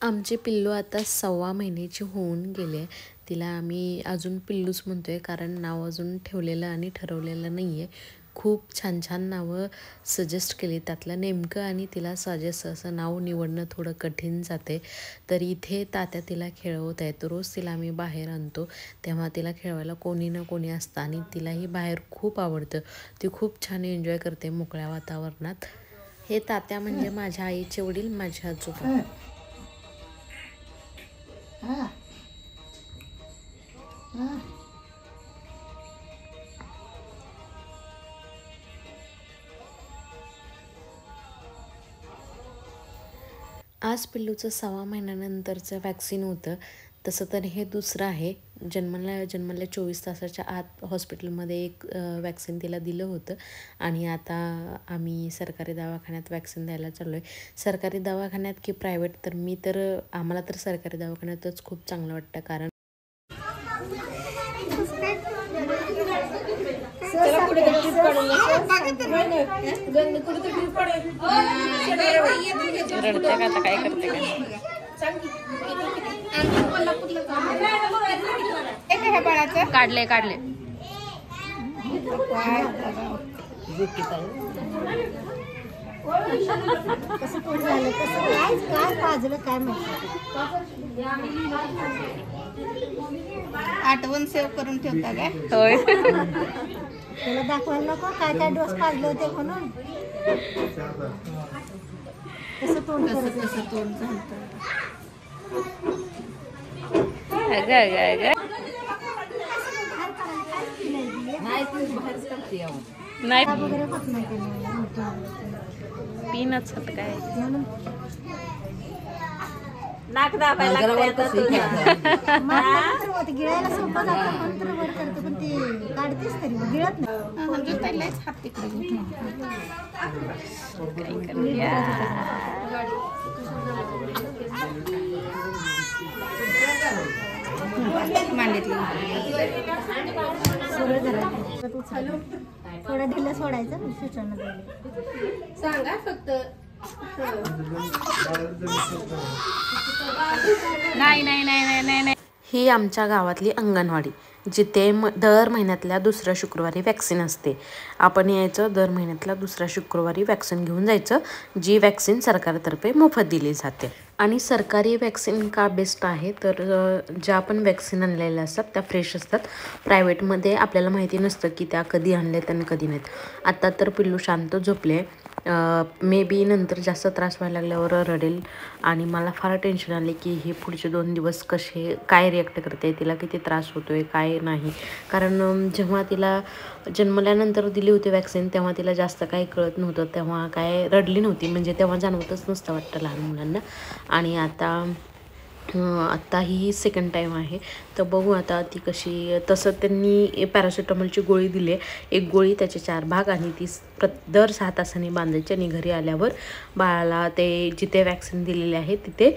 आमची पिल्लू आता 6 महिन्याची होऊन गेली आहे. तिला आम्ही अजून पिल्लूच म्हणतो आहे, कारण नाव अजून ठेवलेलं आणि ठरवलेलं नाही आहे. खूप छान छान नावं सजेस्ट केली, त्यातलं नेमकं आणि तिला सजेस्ट असं नाव निवडणं थोडं कठीण जाते. तर इथे तात्या तिला खेळवत आहेत. रोज तिला आम्ही बाहेर आणतो, तेव्हा तिला खेळवायला कोणी ना कोणी असतं आणि तिलाही बाहेर खूप आवडतं. ती खूप छान एन्जॉय करते मोकळ्या वातावरणात. हे तात्या म्हणजे माझ्या आईचे वडील, माझे आजोबा. आज पिल्लूचं 6 महिन्यानंतरचं वॅक्सिन होतं. तसं तर हे दुसरं आहे. जन्मल्या 24 तासाच्या आत हॉस्पिटलमध्ये एक वॅक्सिन तिला दिलं होतं आणि आता आम्ही सरकारी दवाखान्यात वॅक्सिन द्यायला चाललो आहे. सरकारी दवाखान्यात की प्रायव्हेट, तर आम्हाला तर सरकारी दवाखान्यातच खूप चांगलं वाटतं, कारण रडते का आता काय करते का? काढले कसं पोट झालं कसं काय पाजलं काय माहिती. आठवण सेव्ह करून ठेवता काय? होय. त्याला दाखवायला नको काय काय डोस पाजले होते म्हणून. कसं तोंड झालं. नाही वगैरे होत नाही पीनच होत काय. नाक दाबायला गिळायला सोपं जातं, मंत्र वर करतं पण ते काढतेच तरी गिळत नाही. हात तिकडे मांडीतली थोडं ढिलं सोडायचं, सूचना सांगा फक्त. नाही. ही आमच्या गावातली अंगणवाडी, जिथे दर महिन्यातल्या दुसऱ्या शुक्रवारी वॅक्सिन असते. आपण यायचं, दर महिन्यातल्या दुसऱ्या शुक्रवारी वॅक्सिन घेऊन जायचं, जी वॅक्सिन सरकारतर्फे मोफत दिली जाते. आणि सरकारी वॅक्सिन का बेस्ट आहे, तर ज्या आपण वॅक्सिन आणलेल्या असतात त्या फ्रेश असतात. प्रायव्हेटमध्ये आपल्याला माहिती नसतं की त्या कधी आणल्यात आणि कधी नाहीत. आत्ता तर पिल्लू शांत झोपले. मे बी नंतर जास्त त्रास व्हायला लागल्यावर रडेल आणि मला फार टेन्शन आले की हे पुढचे 2 दिवस काय रिॲक्ट करते, तिला किती त्रास होतो आहे काय नाही. कारण जेव्हा तिला जन्मल्यानंतर दिली होती वॅक्सिन तेव्हा तिला जास्त काही कळत नव्हतं, तेव्हा काय रडली नव्हती, म्हणजे तेव्हा जाणवतच नसतं वाटतं लहान मुलांना. आणि आता ही सेकंड टाईम आहे, तर बघू आता ती कशी. तसं त्यांनी पॅरासिटामॉलची गोळी दिली आहे, एक गोळी त्याचे 4 भाग, आणि ती दर 6 तासांनी बांधायची आणि घरी आल्यावर बाळाला ते जिथे वॅक्सिन दिलेले आहे तिथे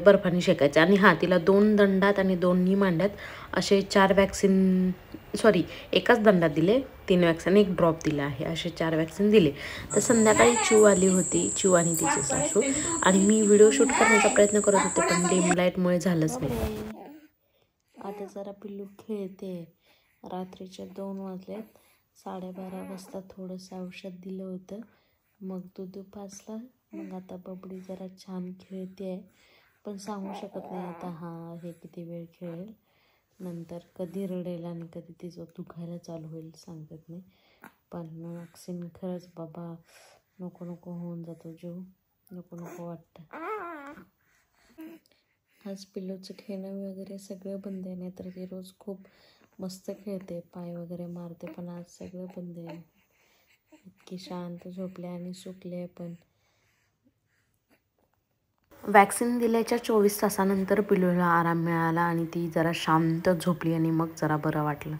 बर्फाने शेकायचं. आणि तिला 2 दंडात आणि 2 मांड्यात असे 4 वॅक्सिन, एकाच दंडात दिले 3 वॅक्सिन, 1 ड्रॉप दिला आहे, असे 4 वॅक्सिन दिले. तर संध्याकाळी चिऊ आली होती, चिऊ आणि तिची सासू, आणि मी व्हिडिओ शूट करण्याचा प्रयत्न करत होते पण डिम लाईटमुळे झालंच नाही. आता जरा पिल्लू खेळते. रात्रीचे 2 वाजलेत. 12:30 वाजता थोडंसं औषध दिलं होतं, मग दूध पाजलं. मग आता बबडी जरा छान खेळते, पण सांगू शकत नाही आता हे किती वेळ खेळेल, नंतर कधी रडेल आणि कधी तिचं दुखायला चालू होईल सांगत नाही. पण वॅक्सिन खरंच बाबा नको होऊन जातो जीव, नको वाटतं. आज पिल्लूचं खेळणं वगैरे सगळं बंद आहे, नाहीतर ती रोज खूप मस्त खेळते, पाय वगैरे मारते, पण आज सगळं बंद आहे. इतकी शांत झोपले आणि सुटले. पण वॅक्सिन दिल्याच्या 24 तासानंतर पिल्लूला आराम मिळाला आणि ती जरा शांत झोपली आणि मग जरा बरं वाटलं.